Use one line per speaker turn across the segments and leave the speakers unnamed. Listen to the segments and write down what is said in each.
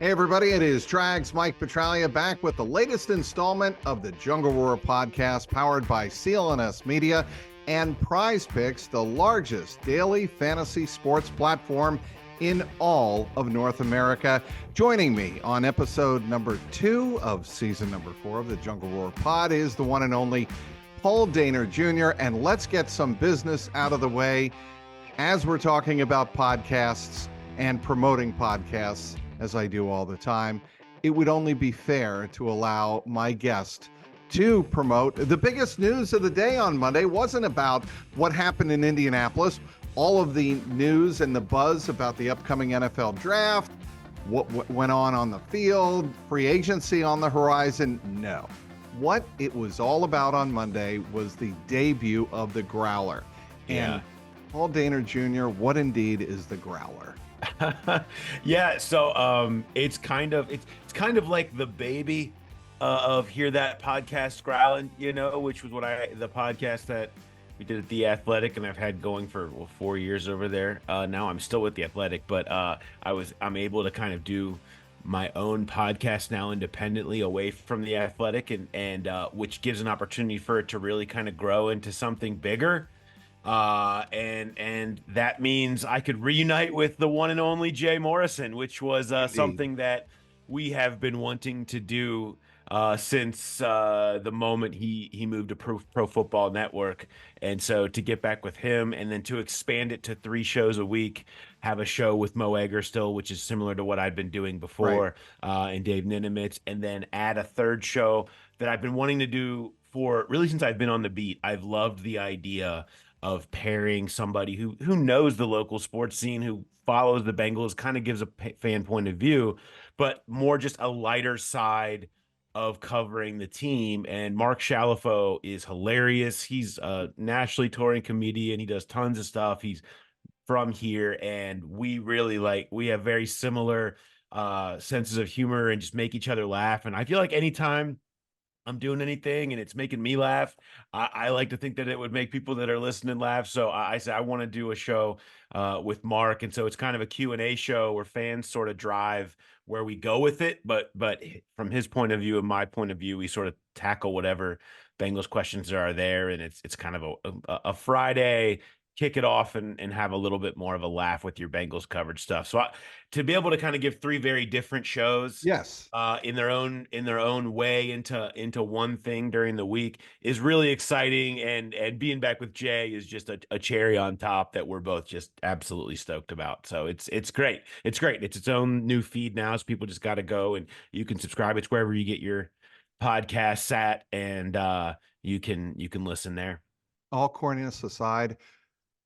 Hey everybody, it is Trags, Mike Petralia, back with the latest installment of the Jungle Roar podcast, powered by CLNS Media and Prize Picks, the largest daily fantasy sports platform in all of North America. Joining me on episode number 2 of season number 4 of the Jungle Roar pod is the one and only Paul Dehner Jr. And let's get some business out of the way as we're talking about podcasts and promoting podcasts, as I do all the time. It would only be fair to allow my guest to promote. The biggest news of the day on Monday wasn't about what happened in Indianapolis, all of the news and the buzz about the upcoming NFL draft, what went on the field, free agency on the horizon. No. What it was all about on Monday was the debut of the Growler. And Paul Dehner Jr., what indeed is the Growler?
Yeah, so it's kind of like the baby of Hear That Podcast Growling, which was the podcast that we did at The Athletic, and I've had going for 4 years over there. Now I'm still with The Athletic, but I'm able to kind of do my own podcast now independently away from The Athletic, and which gives an opportunity for it to really kind of grow into something bigger. And that means I could reunite with the one and only Jay Morrison, which was something that we have been wanting to do since the moment he moved to Pro Football Network. And so to get back with him and then to expand it to 3 shows a week, have a show with Mo Egger still, which is similar to what I'd been doing before, and Dave Ninemitz, and then add a 3rd show that I've been wanting to do for really since I've been on the beat. I've loved the idea of pairing somebody who knows the local sports scene, who follows the Bengals, kind of gives a fan point of view, but more just a lighter side of covering the team. And Mark Shalafo is hilarious. He's a nationally touring comedian. He does tons of stuff. He's from here, and we have very similar senses of humor and just make each other laugh. And I feel like anytime I'm doing anything and it's making me laugh, I like to think that it would make people that are listening laugh. So I said I want to do a show with Mark, and so it's kind of a Q&A show where fans sort of drive where we go with it, but from his point of view and my point of view, we sort of tackle whatever Bengals questions there are there, and it's kind of a Friday, kick it off and have a little bit more of a laugh with your Bengals coverage stuff. So to be able to kind of give 3 very different shows, in their own way into one thing during the week is really exciting. And being back with Jay is just a cherry on top that we're both just absolutely stoked about. So it's great. It's great. It's its own new feed now, so people just got to go and you can subscribe. It's wherever you get your podcasts at, and you can listen there.
All corniness aside,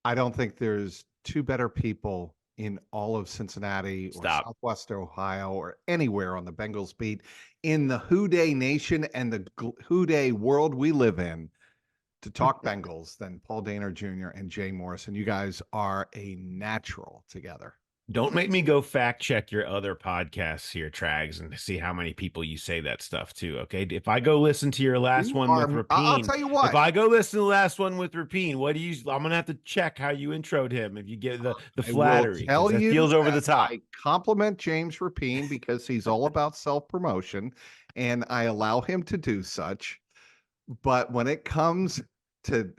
I don't think there's 2 better people in all of Cincinnati or Southwest Ohio or anywhere on the Bengals beat in the Who Day Nation and the Who Day world we live in to talk Bengals than Paul Dehner Jr. and Jay Morrison. You guys are a natural together.
Don't make me go fact check your other podcasts here, Trags, and see how many people you say that stuff to. Okay, if I go listen to your last with Rapine,
I'll tell you what.
If I go listen to the last one with Rapine, I'm gonna have to check how you introed him. If you get the flattery,
tell you
feels over the top.
I compliment James Rapine because he's all about self-promotion, and I allow him to do such. But when it comes to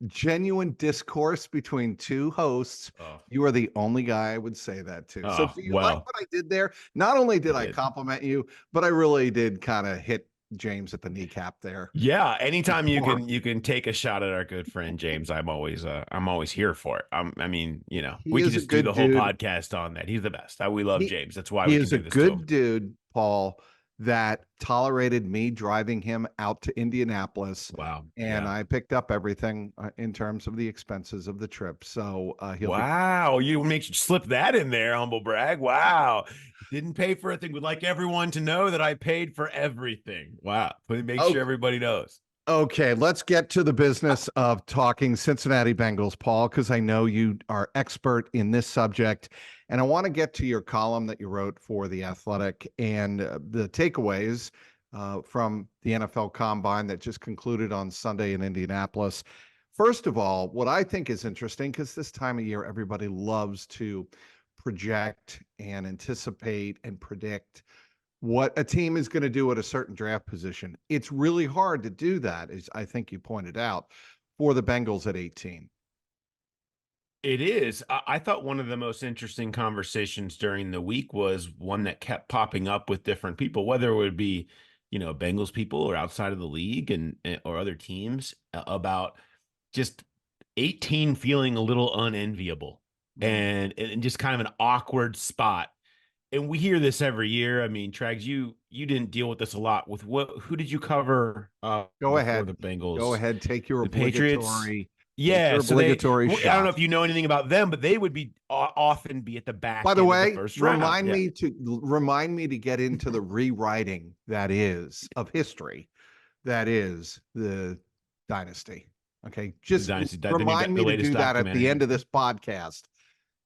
genuine discourse between 2 hosts, you are the only guy I would say that to. So do you like what I did there? Not only did I compliment you, but I really did kind of hit James at the kneecap there.
Yeah, anytime you can take a shot at our good friend James, I'm always here for it. We can just do the whole podcast on that. He's the best. We love James. That's why we can do this.
He is a good dude, Paul, that tolerated me driving him out to Indianapolis.
Wow.
And I picked up everything in terms of the expenses of the trip. So
you slip that in there, humble brag. Wow. Didn't pay for a thing. Would like everyone to know that I paid for everything. Wow. Make sure everybody knows.
Okay, let's get to the business of talking Cincinnati Bengals, Paul, because I know you are expert in this subject. And I want to get to your column that you wrote for The Athletic and the takeaways from the NFL Combine that just concluded on Sunday in Indianapolis. First of all, what I think is interesting, because this time of year, everybody loves to project and anticipate and predict what a team is going to do at a certain draft position. It's really hard to do that, as I think you pointed out, for the Bengals at 18.
It is. I thought one of the most interesting conversations during the week was one that kept popping up with different people, whether it would be, Bengals people or outside of the league and or other teams, about just 18 feeling a little unenviable and just kind of an awkward spot. And we hear this every year. I mean, Trags, you didn't deal with this a lot. With who did you cover
Go
before
ahead.
the Bengals?
Go ahead. Take your
The Patriots.
obligatory.
Yeah, so
obligatory
I don't know if you know anything about them, but they would be often be at the back.
By the
end
way,
of the first round.
remind me to get into the rewriting that is of history, that is the Dynasty. Okay, just remind me to do that at the end of this podcast.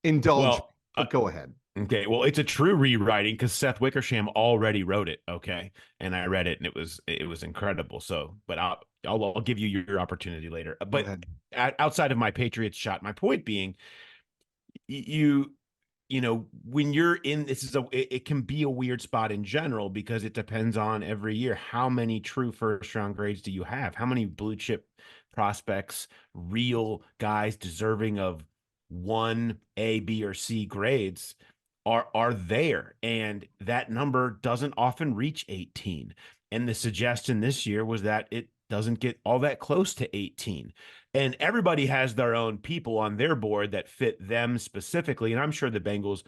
Indulge, but go ahead.
Okay, well, it's a true rewriting because Seth Wickersham already wrote it. Okay, and I read it, and it was incredible. So, but I'll give you your opportunity later. But outside of my Patriots shot, my point being, when you're in it can be a weird spot in general because it depends on every year how many true first round grades do you have, how many blue chip prospects, real guys deserving of 1A, B, or C grades are there, and that number doesn't often reach 18. And the suggestion this year was that it doesn't get all that close to 18. And everybody has their own people on their board that fit them specifically. And I'm sure the Bengals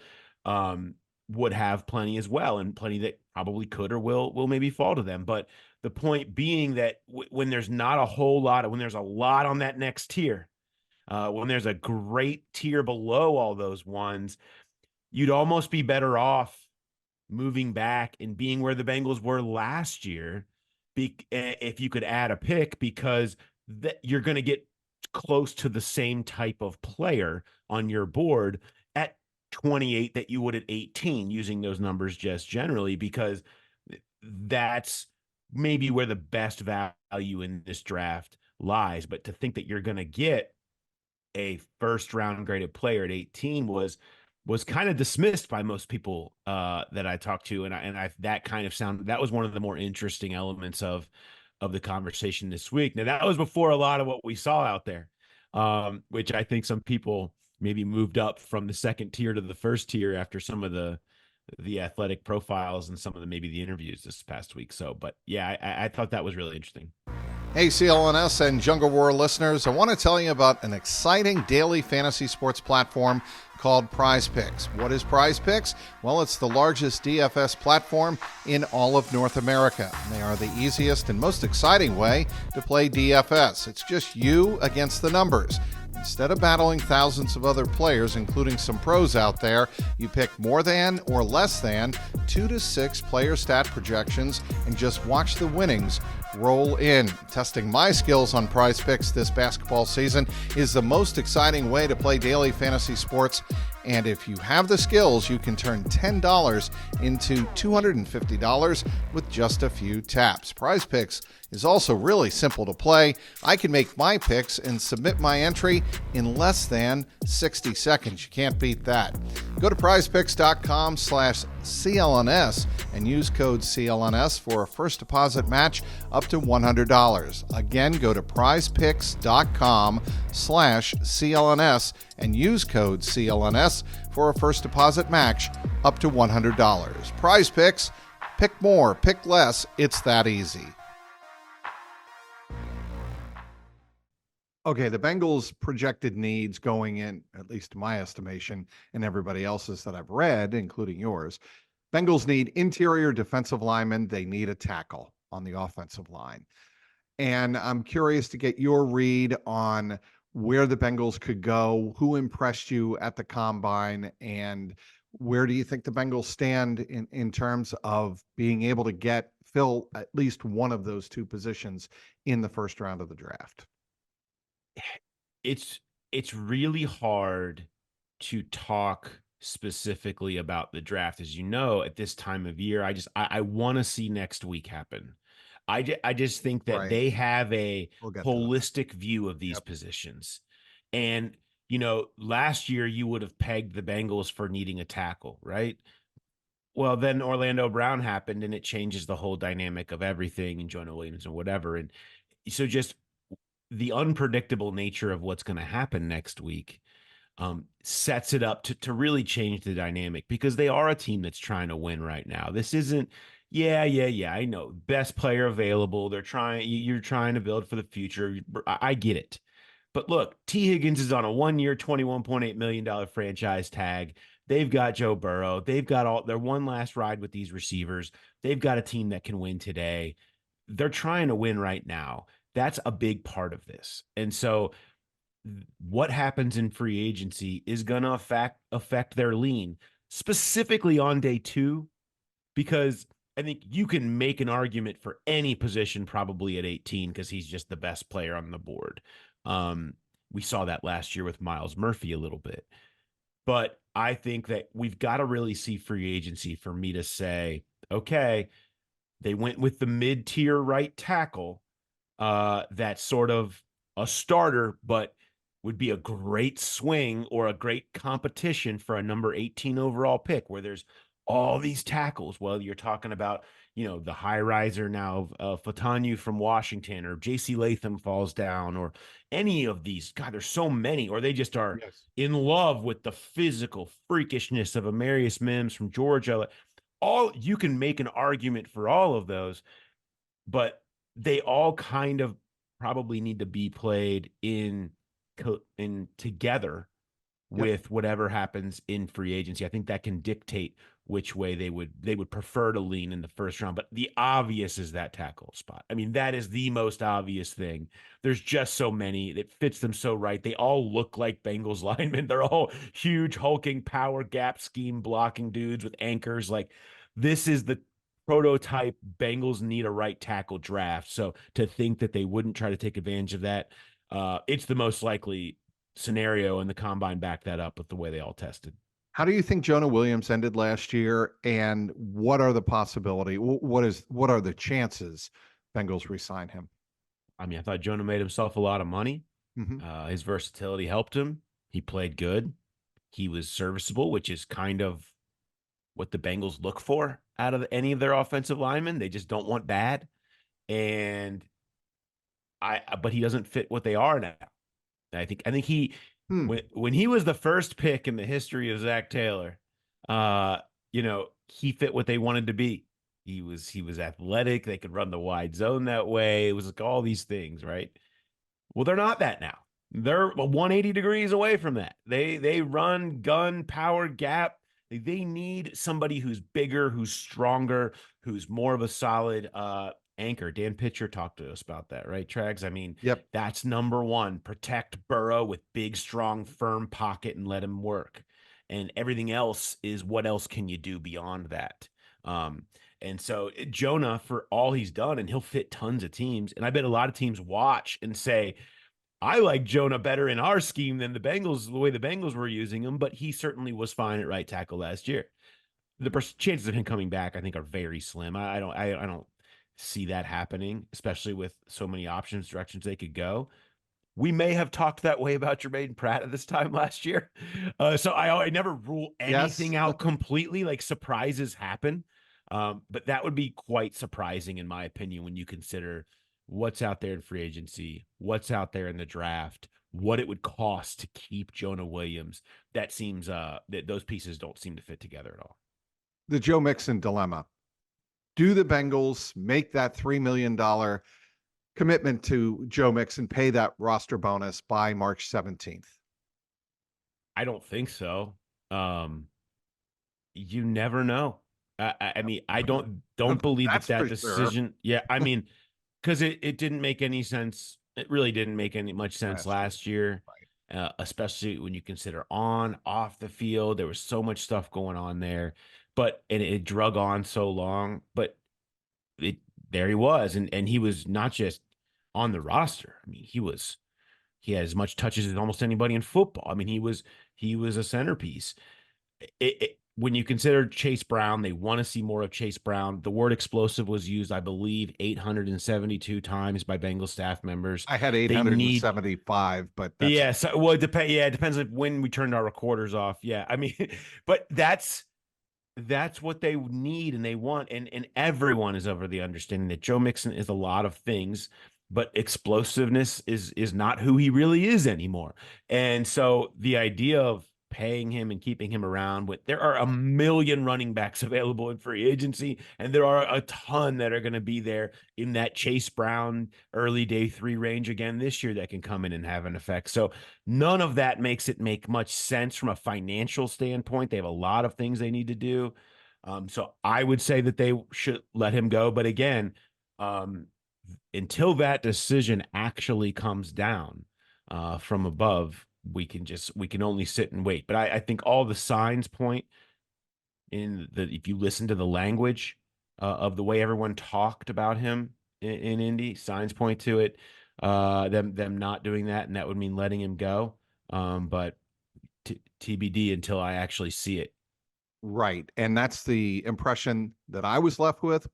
would have plenty as well, and plenty that probably could or will maybe fall to them. But the point being that when there's not a whole lot, when there's a lot on that next tier, when there's a great tier below all those ones, you'd almost be better off moving back and being where the Bengals were last year if you could add a pick, because you're going to get close to the same type of player on your board at 28 that you would at 18, using those numbers just generally, because that's maybe where the best value in this draft lies. But to think that you're going to get a first round graded player at 18 was kind of dismissed by most people that I talked to. That was one of the more interesting elements of the conversation this week. Now, that was before a lot of what we saw out there, which I think some people maybe moved up from the second tier to the first tier after some of the athletic profiles and some of the interviews this past week. So, but yeah, I thought that was really interesting.
Hey, CLNS and Jungle War listeners, I want to tell you about an exciting daily fantasy sports platform called Prize Picks. What is Prize Picks? Well, it's the largest DFS platform in all of North America. And they are the easiest and most exciting way to play DFS. It's just you against the numbers. Instead of battling thousands of other players, including some pros out there, you pick more than or less than 2 to 6 player stat projections and just watch the winnings roll in. Testing my skills on Prize Picks this basketball season is the most exciting way to play daily fantasy sports. And if you have the skills, you can turn $10 into $250 with just a few taps. Prize Picks is also really simple to play. I can make my picks and submit my entry in less than 60 seconds. You can't beat that. Go to prizepicks.com/CLNS and use code CLNS for a first deposit match up to $100. Again, go to prizepicks.com/CLNS and use code CLNS for a first deposit match up to $100. Prize Picks, pick more, pick less, it's that easy. Okay, the Bengals' projected needs going in, at least my estimation, and everybody else's that I've read, including yours, Bengals need interior defensive linemen. They need a tackle on the offensive line. And I'm curious to get your read on where the Bengals could go, who impressed you at the Combine, and where do you think the Bengals stand in terms of being able to fill at least one of those two positions in the first round of the draft?
It's really hard to talk specifically about the draft. As you know, at this time of year, I want to see next week happen. I just think that they have a holistic view of these positions. And, last year you would have pegged the Bengals for needing a tackle, right? Well, then Orlando Brown happened and it changes the whole dynamic of everything and Jonah Williams and whatever. And so just the unpredictable nature of what's going to happen next week sets it up to really change the dynamic because they are a team that's trying to win right now. This isn't, yeah. I know best player available. You're trying to build for the future. I get it. But look, T. Higgins is on a 1-year, $21.8 million franchise tag. They've got Joe Burrow. They've got their one last ride with these receivers. They've got a team that can win today. They're trying to win right now. That's a big part of this. And so what happens in free agency is going to affect their lean, specifically on day 2, because I think you can make an argument for any position probably at 18 because he's just the best player on the board. We saw that last year with Miles Murphy a little bit. But I think that we've got to really see free agency for me to say, okay, they went with the mid-tier right tackle that's sort of a starter, but would be a great swing or a great competition for a number 18 overall pick where there's all these tackles. Well, you're talking about, the high riser now of Fatanyu from Washington, or JC Latham falls down, or any of these. God, there's so many, or they just are in love with the physical freakishness of Amarius Mims from Georgia. You can make an argument for all of those, but they all kind of probably need to be played in together with whatever happens in free agency. I think that can dictate which way they would prefer to lean in the first round. But the obvious is that tackle spot. I mean, that is the most obvious thing. There's just so many. It fits them so right. They all look like Bengals linemen. They're all huge, hulking, power gap scheme blocking dudes with anchors. Like, this is the prototype Bengals need a right tackle draft. So to think that they wouldn't try to take advantage of that, it's the most likely scenario, and the combine backed that up with the way they all tested.
How do you think Jonah Williams ended last year, and what are the possibility? What are the chances Bengals re-sign him?
I mean, I thought Jonah made himself a lot of money.
Mm-hmm.
His versatility helped him. He played good. He was serviceable, which is kind of what the Bengals look for out of any of their offensive linemen. They just don't want bad. But he doesn't fit what they are now. I think he when he was the first pick in the history of Zach Taylor, he fit what they wanted to be. He was athletic. They could run the wide zone that way. It was like all these things, right? Well, they're not that now. They're 180 degrees away from that. They run gun power gap. They need somebody who's bigger, who's stronger, who's more of a solid anchor. Dan Pitcher talked to us about that, right, Trags? I mean, that's number one. Protect Burrow with big, strong, firm pocket and let him work. And everything else is what else can you do beyond that? And so Jonah, for all he's done, and he'll fit tons of teams. And I bet a lot of teams watch and say, I like Jonah better in our scheme than the Bengals, the way the Bengals were using him, but he certainly was fine at right tackle last year. The chances of him coming back, I think, are very slim. I don't see that happening, especially with so many options, directions they could go. We may have talked that way about Jermaine Pratt at this time last year. So I never rule anything out completely. Like, surprises happen. But that would be quite surprising, in my opinion, when you consider what's out there in free agency, what's out there in the draft, what it would cost to keep Jonah Williams. That seems that those pieces don't seem to fit together at all.
The Joe Mixon dilemma. Do the Bengals make that $3 million commitment to Joe Mixon, pay that roster bonus by March 17th?
I don't think so. You never know. I mean, I don't believe that decision. Sure. Yeah, I mean, because it didn't make any sense. It really didn't make any much sense last year, especially when you consider off the field. There was so much stuff going on there, and it drug on so long. But there he was, and he was not just on the roster. I mean, he had as much touches as almost anybody in football. I mean, he was a centerpiece. when you consider Chase Brown, they want to see more of Chase Brown. The word explosive was used, I believe, 872 times by Bengals staff members.
I had
They need
875, but that's
yeah, so well, it depends. Yeah, it depends on when we turned our recorders off. Yeah, I mean, but that's what they need and they want, and everyone is over the understanding that Joe Mixon is a lot of things, but explosiveness is not who he really is anymore. And so the idea of paying him and keeping him around, with there are a million running backs available in free agency, and there are a ton that are going to be there in that Chase Brown early day 3 range again this year that can come in and have an effect. So none of that makes it make much sense from a financial standpoint. They have a lot of things they need to do. So I would say that they should let him go. But again, until that decision actually comes down from above, we can only sit and wait. But I think all the signs point in the if you listen to the language of the way everyone talked about him in Indy, signs point to it. Them not doing that, and that would mean letting him go. But TBD until I actually see it.
right. And that's the impression that I was left with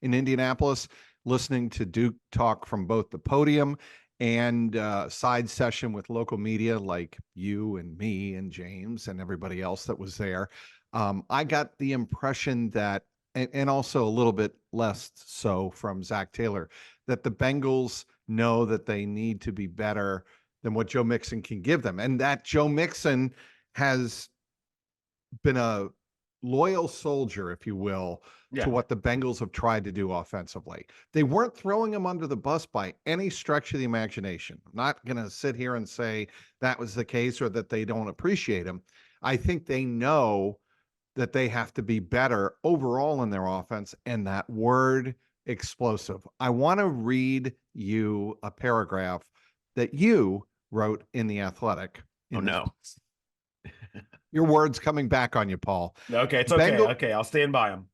in Indianapolis, listening to Duke talk from both the podium and side session with local media like you and me and James and everybody else that was there. I got the impression that, and also a little bit less so from Zach Taylor, that the Bengals know that they need to be better than what Joe Mixon can give them. And that Joe Mixon has been a loyal soldier, if you will, to what the Bengals have tried to do offensively. They weren't throwing him under the bus by any stretch of the imagination. I'm not going to sit here and say that was the case or that they don't appreciate him. I think they know that they have to be better overall in their offense, and that word explosive. I want to read you a paragraph that you wrote in The Athletic.
Oh, no.
Your words coming back on you, Paul.
Okay, it's okay. Okay, I'll stand by them.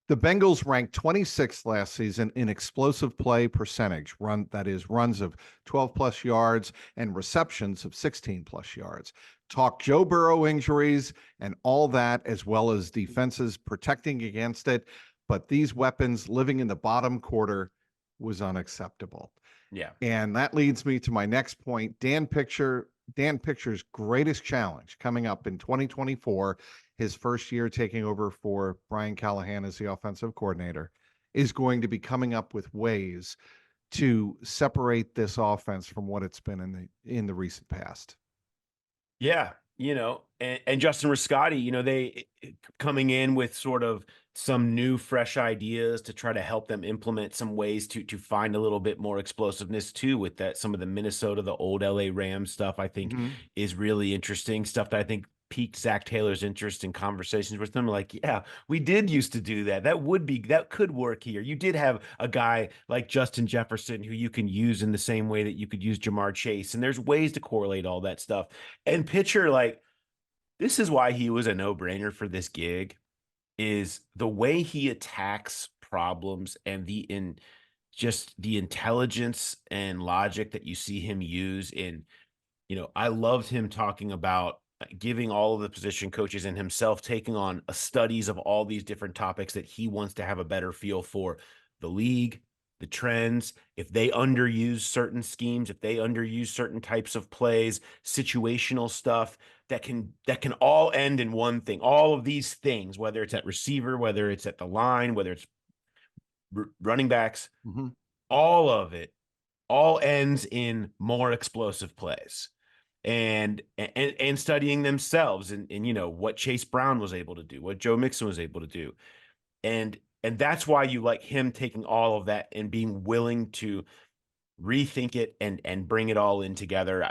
The Bengals ranked 26th last season in explosive play percentage, runs of 12 plus yards and receptions of 16 plus yards. Talk Joe Burrow injuries and all that, as well as defenses protecting against it. But these weapons living in the bottom quarter was unacceptable.
Yeah.
And that leads me to my next point. Dan Picture's greatest challenge coming up in 2024, his first year taking over for Brian Callahan as the offensive coordinator, is going to be coming up with ways to separate this offense from what it's been in the recent past.
Yeah, and Justin Riscotti, they coming in with sort of some new, fresh ideas to try to help them implement some ways to find a little bit more explosiveness too. With that, some of the Minnesota, the old LA Rams stuff, I think is really interesting stuff that I think piqued Zach Taylor's interest in conversations with them. Like, yeah, we did used to do that. That could work here. You did have a guy like Justin Jefferson who you can use in the same way that you could use Jamar Chase. And there's ways to correlate all that stuff. And Pitcher, like, this is why he was a no-brainer for this gig, is the way he attacks problems and just the intelligence and logic that you see him use in, I loved him talking about giving all of the position coaches and himself taking on studies of all these different topics that he wants to have a better feel for the league, the trends, if they underuse certain schemes, if they underuse certain types of plays, situational stuff that can all end in one thing. All of these things, whether it's at receiver, whether it's at the line, whether it's running backs, all of it all ends in more explosive plays. And studying themselves and what Chase Brown was able to do, what Joe Mixon was able to do. And that's why you like him taking all of that and being willing to rethink it and bring it all in together.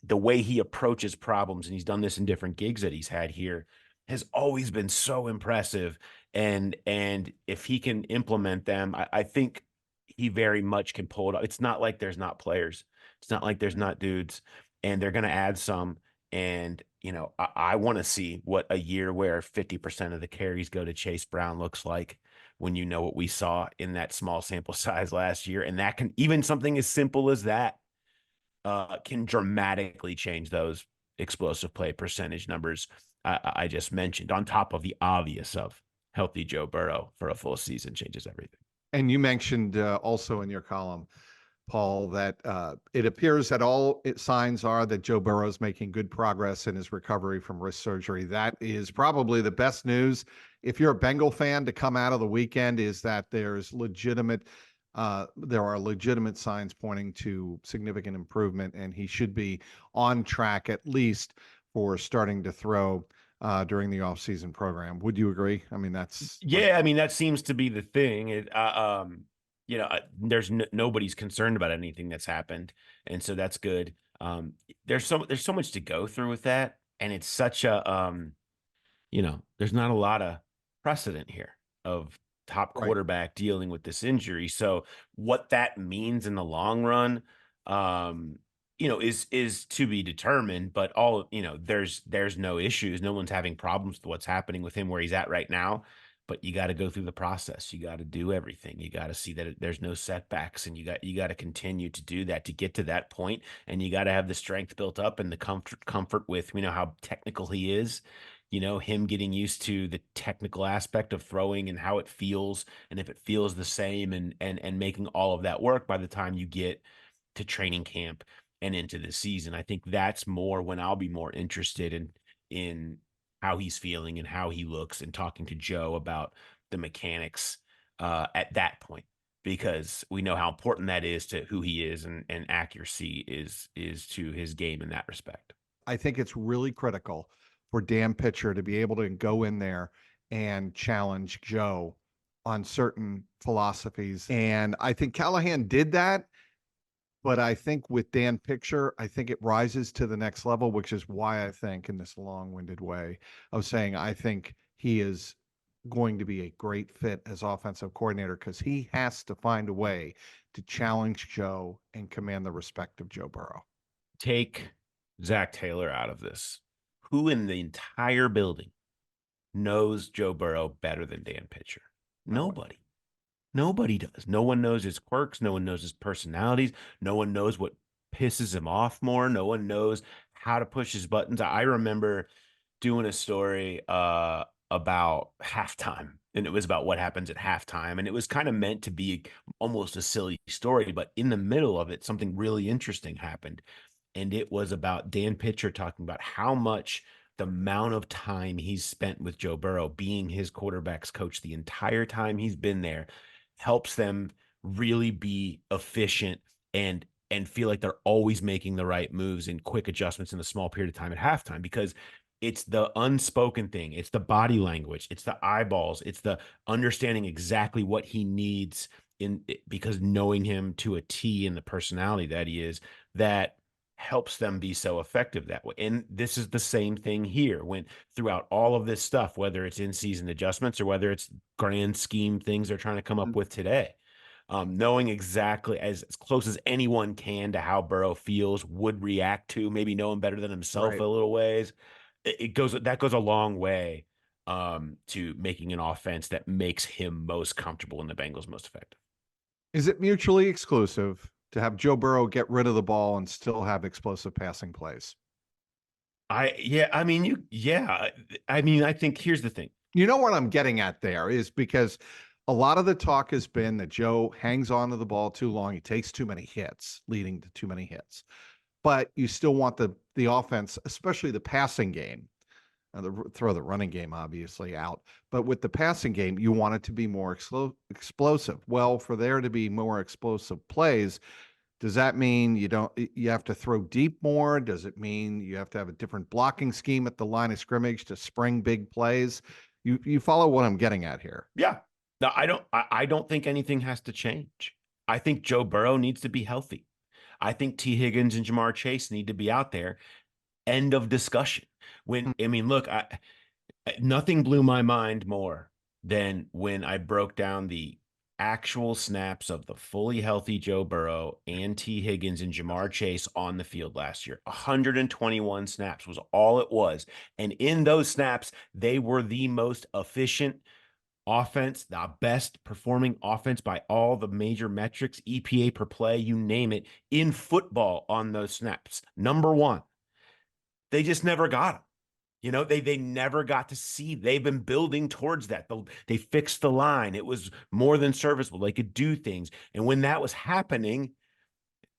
The way he approaches problems, and he's done this in different gigs that he's had here, has always been so impressive. And if he can implement them, I think he very much can pull it off. It's not like there's not players. It's not like there's not dudes. And they're going to add some. And, I want to see what a year where 50% of the carries go to Chase Brown looks like when you know what we saw in that small sample size last year. And that can, even something as simple as that, can dramatically change those explosive play percentage numbers. I just mentioned, on top of the obvious of healthy Joe Burrow for a full season changes everything.
And you mentioned also in your column, Paul, that it appears that all signs are that Joe Burrow is making good progress in his recovery from wrist surgery. That is probably the best news. If you're a Bengal fan to come out of the weekend, is that there are legitimate signs pointing to significant improvement, and he should be on track at least for starting to throw during the offseason program. Would you agree? I mean,
I mean, that seems to be the thing. There's nobody's concerned about anything that's happened, and so that's good. There's so much to go through with that, and it's such a there's not a lot of precedent here of top
right.
quarterback dealing with this injury. So what that means in the long run, is to be determined. But there's no issues. No one's having problems with what's happening with him where he's at right now. But you got to go through the process. You got to do everything. You got to see that there's no setbacks, and you got to continue to do that to get to that point. And you got to have the strength built up and the comfort with how technical he is. Him getting used to the technical aspect of throwing and how it feels, and if it feels the same, and making all of that work by the time you get to training camp and into the season. I think that's more when I'll be more interested in how he's feeling and how he looks, and talking to Joe about the mechanics at that point, because we know how important that is to who he is, and accuracy is to his game in that respect.
I think it's really critical for Dan Pitcher to be able to go in there and challenge Joe on certain philosophies. And I think Callahan did that. But I think with Dan Pitcher, I think it rises to the next level, which is why I think, in this long-winded way of saying, I think he is going to be a great fit as offensive coordinator, because he has to find a way to challenge Joe and command the respect of Joe Burrow.
Take Zach Taylor out of this. Who in the entire building knows Joe Burrow better than Dan Pitcher? Nobody. Nobody does. No one knows his quirks. No one knows his personalities. No one knows what pisses him off more. No one knows how to push his buttons. I remember doing a story about halftime, and it was about what happens at halftime. And it was kind of meant to be almost a silly story, but in the middle of it, something really interesting happened. And it was about Dan Pitcher talking about how much the amount of time he's spent with Joe Burrow, being his quarterback's coach the entire time he's been there, helps them really be efficient and feel like they're always making the right moves and quick adjustments in a small period of time at halftime, because it's the unspoken thing. It's the body language. It's the eyeballs. It's the understanding exactly what he needs, because knowing him to a T and the personality that he is, that helps them be so effective that way. And this is the same thing here, when throughout all of this stuff, whether it's in season adjustments or whether it's grand scheme things they're trying to come up with today, knowing exactly as close as anyone can to how Burrow feels, would react to, maybe know him better than himself a little ways. That goes a long way to making an offense that makes him most comfortable and the Bengals most effective.
Is it mutually exclusive to have Joe Burrow get rid of the ball and still have explosive passing plays?
I think here's the thing.
You know what I'm getting at there is, because a lot of the talk has been that Joe hangs on to the ball too long. He takes too many hits, leading to too many hits. But you still want the offense, especially the passing game, throw the running game obviously out. But with the passing game, you want it to be more explosive. Well, for there to be more explosive plays, does that mean you have to throw deep more? Does it mean you have to have a different blocking scheme at the line of scrimmage to spring big plays? You follow what I'm getting at here?
Yeah. No, I don't think anything has to change. I think Joe Burrow needs to be healthy. I think T. Higgins and Jamar Chase need to be out there. End of discussion. Look, nothing blew my mind more than when I broke down the actual snaps of the fully healthy Joe Burrow and T. Higgins and Jamar Chase on the field last year. 121 snaps was all it was. And in those snaps, they were the most efficient offense, the best performing offense by all the major metrics, EPA per play, you name it, in football on those snaps. Number one. They just never got him. You know, they never got to see. They've been building towards that. They fixed the line. It was more than serviceable. They could do things. And when that was happening,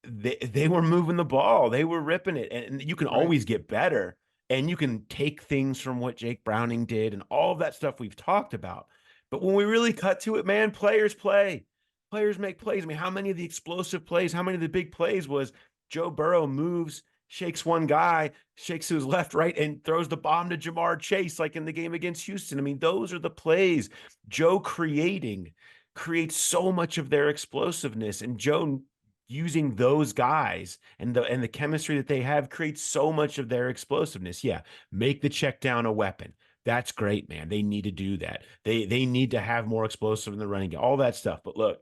they were moving the ball. They were ripping it. And you can
Right.
always get better. And you can take things from what Jake Browning did and all of that stuff we've talked about. But when we really cut to it, man, players play. Players make plays. I mean, how many of the explosive plays, how many of the big plays was Joe Burrow moves, shakes one guy, shakes to his left, right, and throws the bomb to Jamar Chase, like in the game against Houston? I mean, those are the plays. Joe creates so much of their explosiveness, and Joe using those guys and the chemistry that they have creates so much of their explosiveness. Yeah, make the check down a weapon. That's great, man. They need to do that. They need to have more explosive in the running game, all that stuff. But look,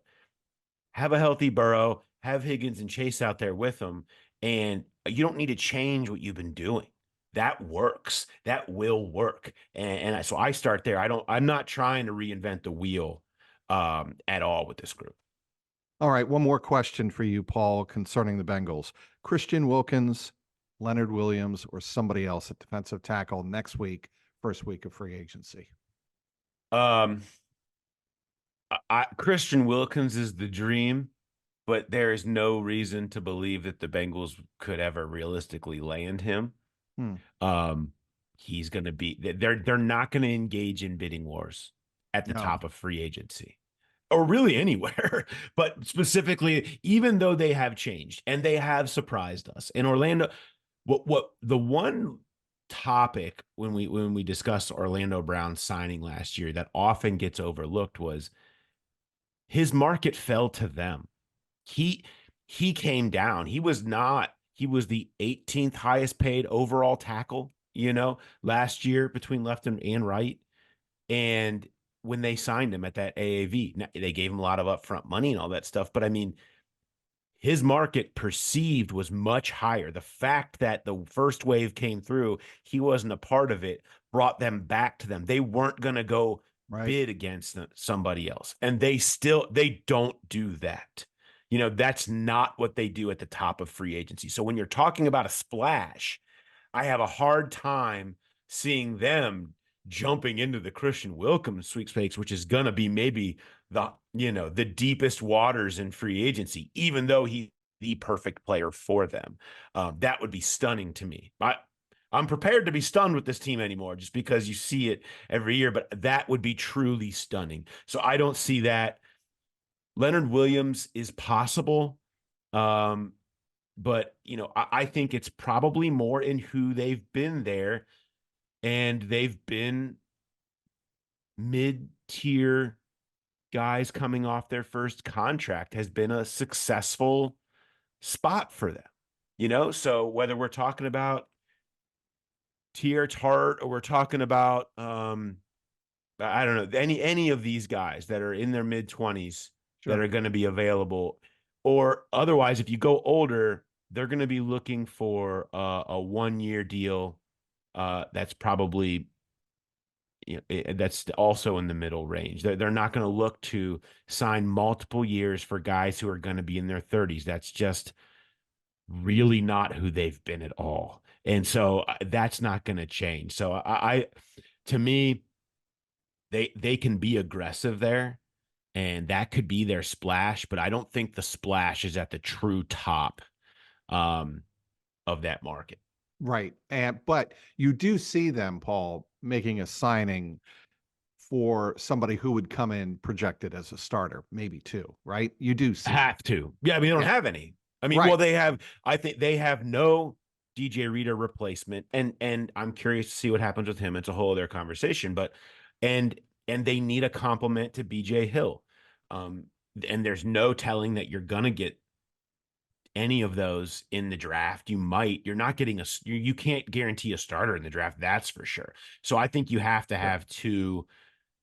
have a healthy Burrow, have Higgins and Chase out there with them, and you don't need to change what you've been doing. That works. That will work. So I start there. I'm not trying to reinvent the wheel at all with this group.
All right, one more question for you, Paul, concerning the Bengals. Christian Wilkins, Leonard Williams, or somebody else at defensive tackle next week, first week of free agency?
Um, Christian Wilkins is the dream, but there is no reason to believe that the Bengals could ever realistically land him. Um, he's going to be they're not going to engage in bidding wars at the top of free agency, or really anywhere. But specifically, even though they have changed and they have surprised us in Orlando, what the one topic when we discussed Orlando Brown signing last year that often gets overlooked was his market fell to them. He came down. He was the 18th highest paid overall tackle, last year between left and right. And when they signed him at that AAV, they gave him a lot of upfront money and all that stuff. But I mean, his market perceived was much higher. The fact that the first wave came through, he wasn't a part of it, brought them back to them. They weren't going to go bid against somebody else. And they don't do that. That's not what they do at the top of free agency. So when you're talking about a splash, I have a hard time seeing them jumping into the Christian Wilkins sweepstakes, which is going to be maybe the deepest waters in free agency, even though he's the perfect player for them. That would be stunning to me. I'm prepared to be stunned with this team anymore just because you see it every year, but that would be truly stunning. So I don't see that. Leonard Williams is possible. But I think it's probably more in who they've been there, and they've been mid-tier guys coming off their first contract has been a successful spot for them. So whether we're talking about Tier Tart or we're talking about I don't know, any of these guys that are in their mid-20s that are going to be available, or otherwise, if you go older, they're going to be looking for a 1-year deal that's probably that's also in the middle range. They're not going to look to sign multiple years for guys who are going to be in their 30s. That's just really not who they've been at all. And so that's not going to change. So to me, they can be aggressive there, and that could be their splash, but I don't think the splash is at the true top of that market.
Right. But you do see them, Paul, making a signing for somebody who would come in projected as a starter, maybe two, right? You do see.
Have to. Yeah, I mean, they don't have any. I mean, well, I think they have no DJ Reader replacement, and I'm curious to see what happens with him. It's a whole other conversation, but and they need a complement to BJ Hill. And there's no telling that you're gonna get any of those in the draft. You're not getting you can't guarantee a starter in the draft, that's for sure. So I think you have to have two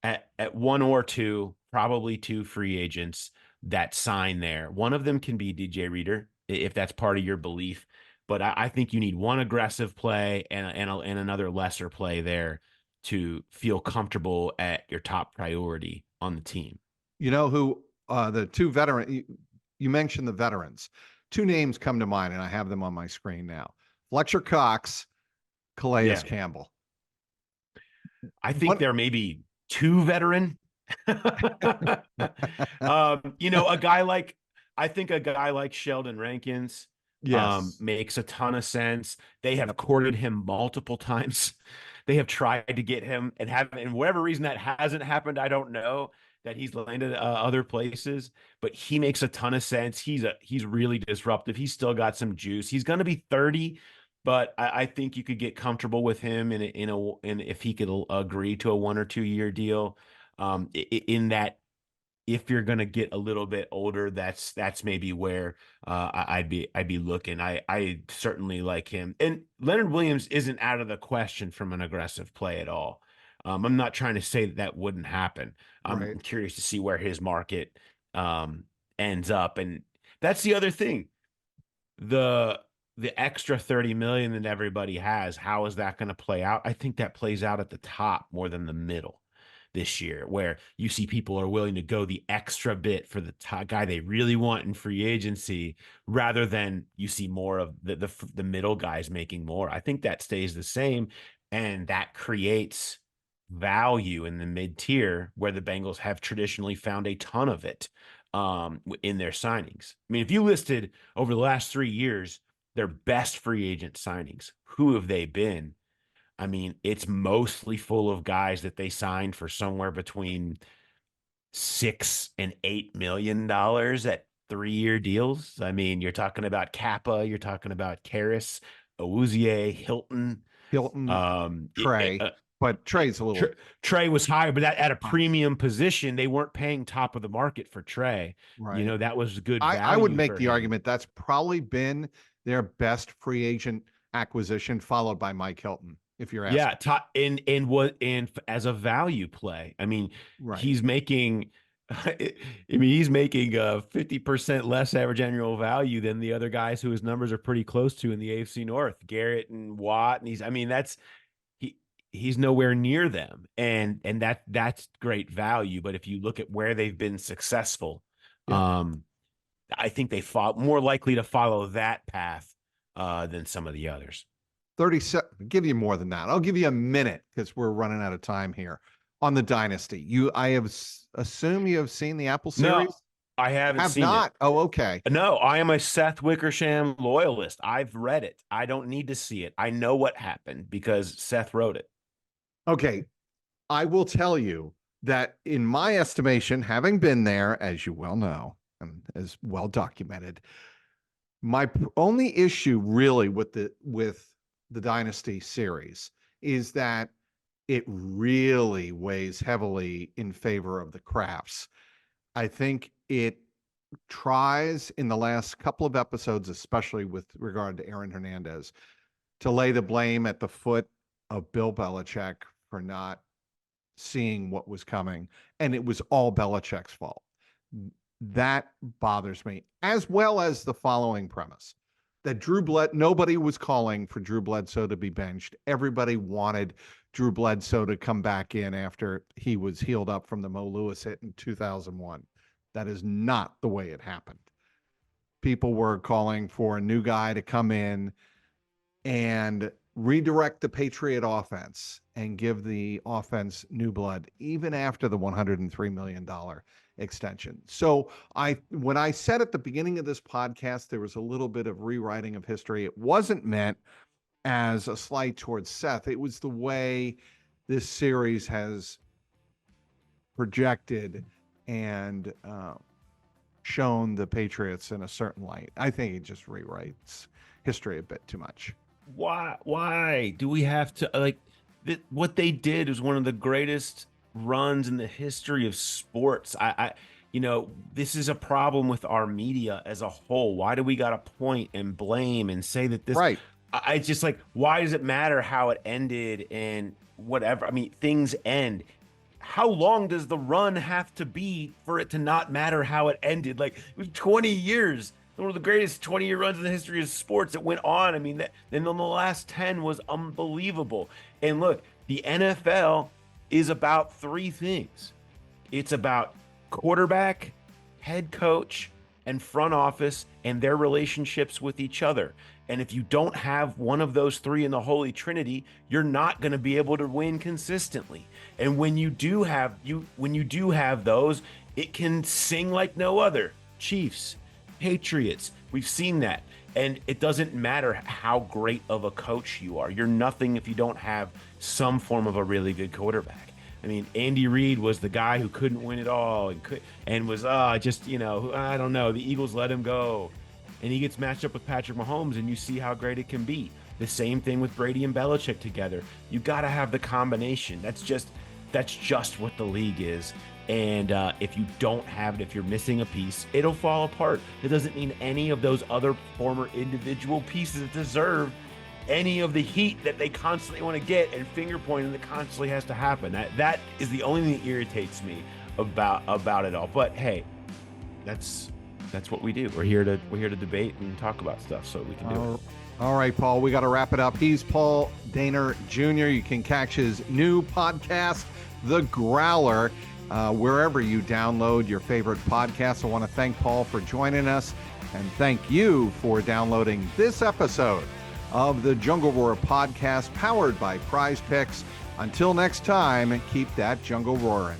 at one or two, probably two free agents that sign there. One of them can be DJ Reader if that's part of your belief, but I think you need one aggressive play and another lesser play there to feel comfortable at your top priority on the team.
You know who the two veteran you mentioned the veterans. Two names come to mind, and I have them on my screen now. Fletcher Cox, Calais Campbell.
I think they're maybe too veteran. A guy like I think a guy like Sheldon Rankins
Yes.
makes a ton of sense. They have courted him multiple times. They have tried to get him and whatever reason that hasn't happened, I don't know that he's landed other places, but he makes a ton of sense. He's really disruptive. He's still got some juice. He's going to be 30, but I think you could get comfortable with him in if he could agree to a 1 or 2 year deal. In that, if you're going to get a little bit older, that's maybe where I'd be looking. I certainly like him, and Leonard Williams isn't out of the question from an aggressive play at all. I'm not trying to say that wouldn't happen. I'm curious to see where his market ends up, and that's the other thing. The extra 30 million that everybody has, how is that going to play out? I think that plays out at the top more than the middle this year, where you see people are willing to go the extra bit for the guy they really want in free agency, rather than you see more of the middle guys making more. I think that stays the same, and that creates value in the mid tier where the Bengals have traditionally found a ton of it in their signings. I mean, if you listed over the last 3 years their best free agent signings, who have they been? I mean, it's mostly full of guys that they signed for somewhere between $6 and $8 million at 3-year deals. I mean, you're talking about Kappa, you're talking about Karras, Awuzie, Hilton,
Trey, but Trey's a little.
Trey was higher, but at a premium position, they weren't paying top of the market for Trey.
Right.
That was good value.
I would make the argument that's probably been their best free agent acquisition, followed by Mike Hilton. If you're asking.
And as a value play, I mean, he's making, he's making 50% less average annual value than the other guys who his numbers are pretty close to in the AFC North, Garrett and Watt, and he's nowhere near them, and that's great value. But if you look at where they've been successful, I think they more likely to follow that path than some of the others.
37. Give you more than that. I'll give you a minute because we're running out of time here on the Dynasty. I assume you have seen the Apple series.
No, I haven't seen
not.
It.
Oh, okay.
No, I am a Seth Wickersham loyalist. I've read it. I don't need to see it. I know what happened because Seth wrote it.
Okay. I will tell you that in my estimation, having been there, as you well know, and as well documented, my only issue really with the Dynasty series is that it really weighs heavily in favor of the Crafts. I think it tries in the last couple of episodes, especially with regard to Aaron Hernandez, to lay the blame at the foot of Bill Belichick for not seeing what was coming. And it was all Belichick's fault. That bothers me, as well as the following premise. That nobody was calling for Drew Bledsoe to be benched. Everybody wanted Drew Bledsoe to come back in after he was healed up from the Mo Lewis hit in 2001. That is not the way it happened. People were calling for a new guy to come in and redirect the Patriot offense and give the offense new blood, even after the $103 million extension. So when I said at the beginning of this podcast, there was a little bit of rewriting of history. It wasn't meant as a slight towards Seth. It was the way this series has projected and shown the Patriots in a certain light. I think it just rewrites history a bit too much.
Why do we have to what they did was one of the greatest runs in the history of sports. This is a problem with our media as a whole. Why do we got to point and blame and say that this?
Right.
I just why does it matter how it ended and whatever? I mean, things end. How long does the run have to be for it to not matter how it ended? It was 20 years. One of the greatest 20-year runs in the history of sports. It went on. I mean, then the last 10 was unbelievable. And look, the NFL is about 3 things. It's about quarterback, head coach, and front office and their relationships with each other. And if you don't have one of those three in the Holy Trinity, you're not going to be able to win consistently. And when you do have those, it can sing like no other. Chiefs, Patriots, we've seen that. And it doesn't matter how great of a coach you are. You're nothing if you don't have some form of a really good quarterback. I mean, Andy Reid was the guy who couldn't win it all and was I don't know. The Eagles let him go. And he gets matched up with Patrick Mahomes, and you see how great it can be. The same thing with Brady and Belichick together. You got to have the combination. That's just what the league is. And if you don't have it, if you're missing a piece, it'll fall apart. It doesn't mean any of those other former individual pieces deserve any of the heat that they constantly want to get and finger pointing that constantly has to happen. That is the only thing that irritates me about it all. But hey, that's what we do. We're here to debate and talk about stuff, so we can do it.
All right, Paul, we got to wrap it up. He's Paul Dehner Jr. You can catch his new podcast, The Growler, wherever you download your favorite podcasts. I want to thank Paul for joining us, and thank you for downloading this episode of the Jungle Roar podcast, powered by Prize Picks. Until next time, keep that jungle roaring.